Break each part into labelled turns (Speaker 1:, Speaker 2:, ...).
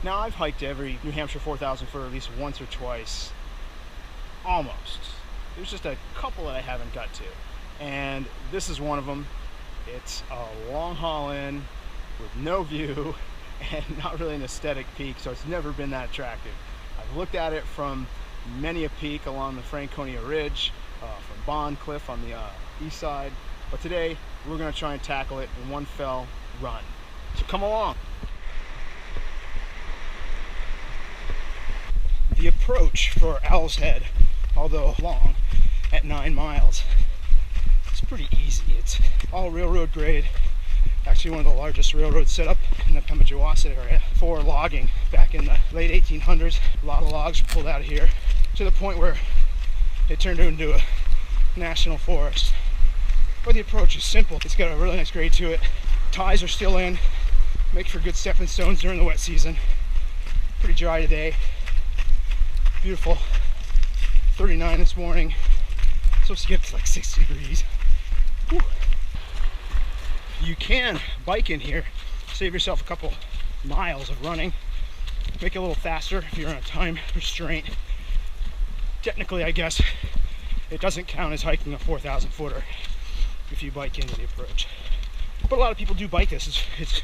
Speaker 1: Now, I've hiked every New Hampshire 4,000 foot at least once or twice, almost. There's just a couple that I haven't got to, and this is one of them. It's a long haul in with no view and not really an aesthetic peak, so it's never been that attractive. I've looked at it from many a peak along the Franconia Ridge, from Bond Cliff on the east side, but today we're going to try and tackle it in one fell run. So come along. The approach for Owl's Head, although long at 9 miles, it's pretty easy. It's all railroad grade. Actually one of the largest railroads set up in the Pemigewasset area for logging back in the late 1800s. A lot of logs were pulled out of here to the point where it turned into a national forest. But the approach is simple. It's got a really nice grade to it. Ties are still in. Make for good stepping stones during the wet season. Pretty dry today. Beautiful. 39 this morning. Supposed to get to like 60 degrees. Whew. You can bike in here, save yourself a couple miles of running, make it a little faster if you're on a time restraint. Technically, I guess it doesn't count as hiking a 4,000 footer if you bike into the approach. But a lot of people do bike this. It's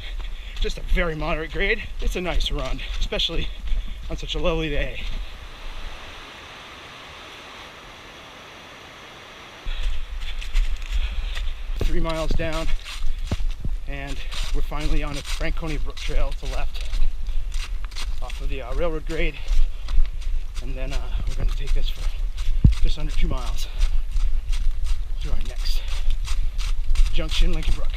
Speaker 1: just a very moderate grade. It's a nice run, especially on such a lovely day. Three miles down, and we're finally on a Franconia Brook Trail to the left off of the railroad grade, and then we're going to take this for just under 2 miles to our next junction, Lincoln Brook.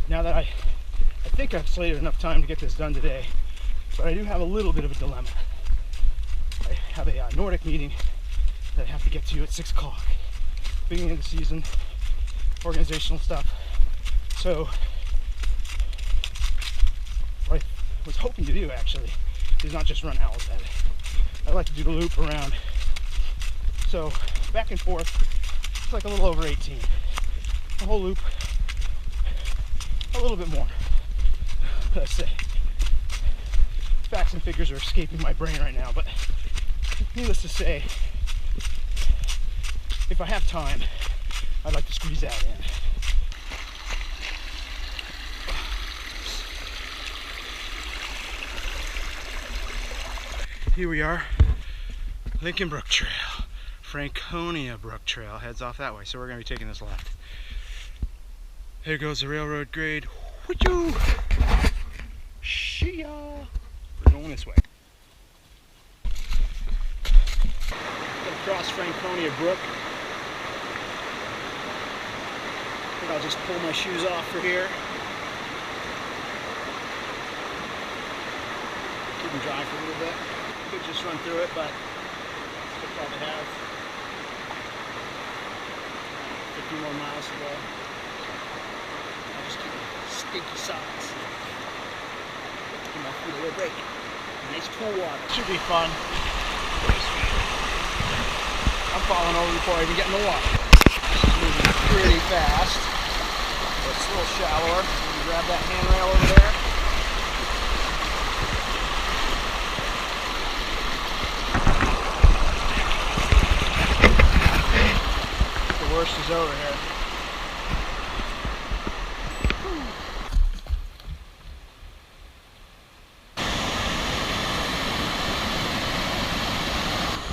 Speaker 1: Now that I think I've slated enough time to get this done today, but I do have a little bit of a dilemma. I have a Nordic meeting that I have to get to at 6 o'clock. Beginning of the season, organizational stuff. So what I was hoping to do actually is not just run Owl's Head. I like to do the loop around. So back and forth, it's like a little over 18. The whole loop, a little bit more. Let's say. Facts and figures are escaping my brain right now, but needless to say, if I have time, I'd like to squeeze that in. Here we are, Lincoln Brook Trail. Franconia Brook Trail heads off that way, so we're going to be taking this left. There goes the railroad grade. Woo-choo! See ya! We're going this way. Gonna cross Franconia Brook. I think I'll just pull my shoes off for here. Keep them dry for a little bit. Could just run through it, but still probably have 50 more miles to go. I'll just keep my stinky socks. Give my feet a little break. Nice cool water. Should be fun. I'm falling over before I even get in the water. It's moving pretty fast. It's a little shallower. You grab that handrail over there. The worst is over here.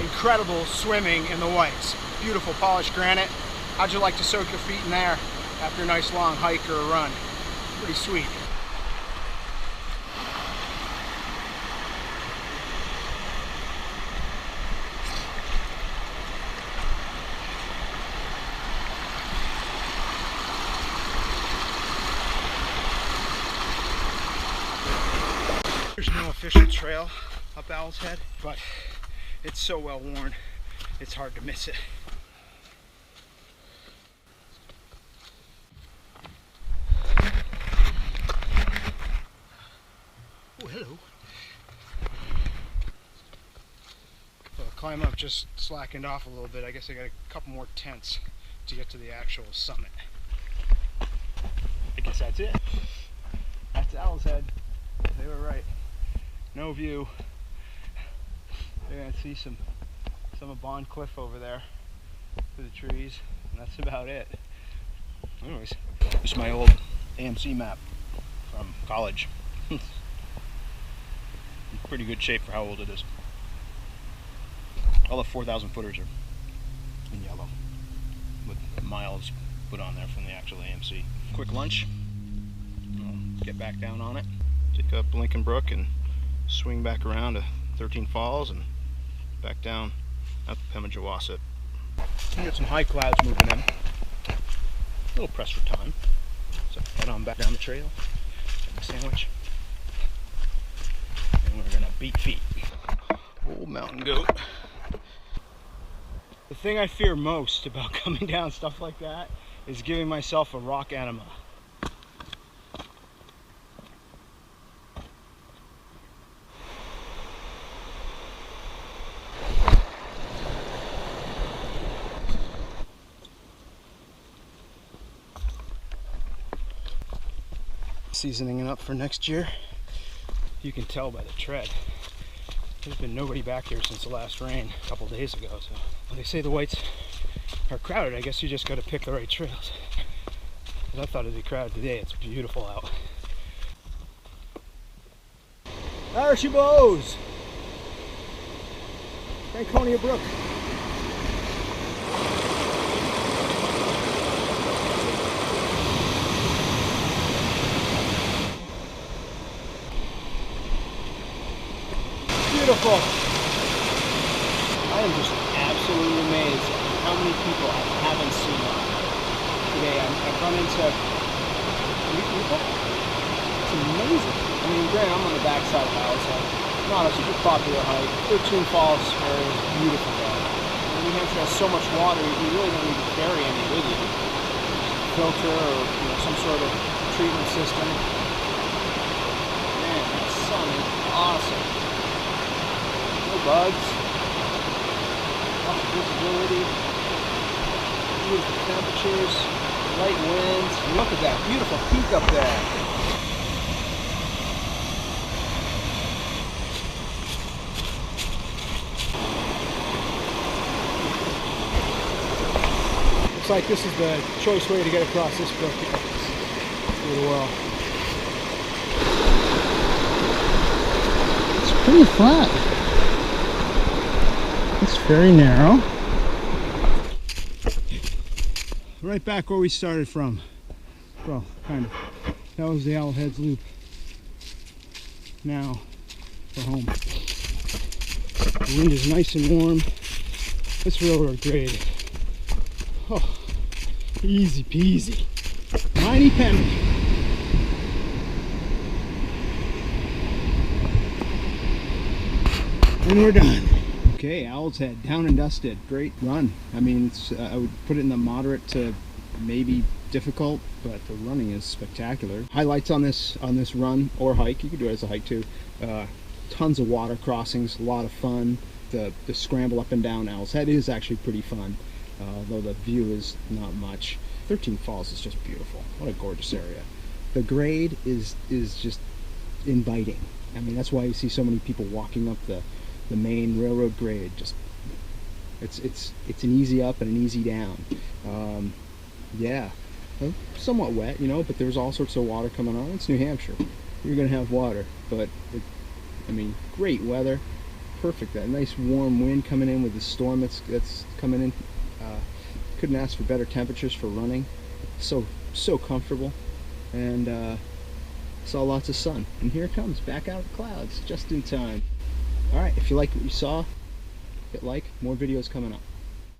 Speaker 1: Incredible swimming in the whites. Beautiful polished granite. How'd you like to soak your feet in there after a nice long hike or a run? Pretty sweet. There's no official trail up Owl's Head, but it's so well worn, it's hard to miss it. Oh, hello. Well, the climb up just slackened off a little bit. I guess I got a couple more tents to get to the actual summit. I guess that's it. no view. You're gonna see some of Bond Cliff over there through the trees, and that's about it. Anyways, this is my old AMC map from college. In pretty good shape for how old it is. All the 4,000 footers are in yellow with miles put on there from the actual AMC. Quick lunch. I'll get back down on it. Take up Lincoln Brook and swing back around to 13 Falls and back down at Pemigewasset. We got some high clouds moving in. A little pressed for time. So head on back down the trail. Get my sandwich. And we're gonna beat feet. Old mountain goat. The thing I fear most about coming down stuff like that is giving myself a rock enema. Seasoning it up for next year. You can tell by the tread. There's been nobody back here since the last rain a couple days ago. So when they say the whites are crowded, I guess you just got to pick the right trails. I thought it'd be crowded today. It's beautiful out. There she blows! Franconia Brook. Beautiful. I am just absolutely amazed at how many people I haven't seen today. I've run into 3 people. It's amazing. I mean, granted, I'm on the backside of the house, so not a super popular hike. 13 Falls area is beautiful though. New Hampshire has so much water, you really don't need to carry any with you. Filter or some sort of treatment system. Man, that sun is awesome. No bugs, lots of visibility, beautiful temperatures, light winds. And look at that beautiful peak up there. Looks like this is the choice way to get across this brook really well. It's pretty flat. It's very narrow. Right back where we started from. Well, kind of. That was the Owl Heads Loop. Now, we're home. The wind is nice and warm. This railroad grade. Oh, easy peasy. Mighty Pemmy. And we're done. Okay, Owl's Head, down and dusted. Great run. I mean, it's, I would put it in the moderate to maybe difficult, but the running is spectacular. Highlights on this run or hike, you could do it as a hike too. Tons of water crossings, a lot of fun. The scramble up and down Owl's Head is actually pretty fun, though the view is not much. 13 Falls is just beautiful. What a gorgeous area. The grade is just inviting. I mean, that's why you see so many people walking up the main railroad grade. Just it's an easy up and an easy down. Yeah, somewhat wet, but there's all sorts of water coming on. It's New Hampshire, you're gonna have water, but I mean, great weather, perfect. That nice warm wind coming in with the storm that's coming in. Couldn't ask for better temperatures for running. So comfortable, and saw lots of sun. And here it comes back out of the clouds just in time. All right, if you liked what you saw, hit like. More videos coming up.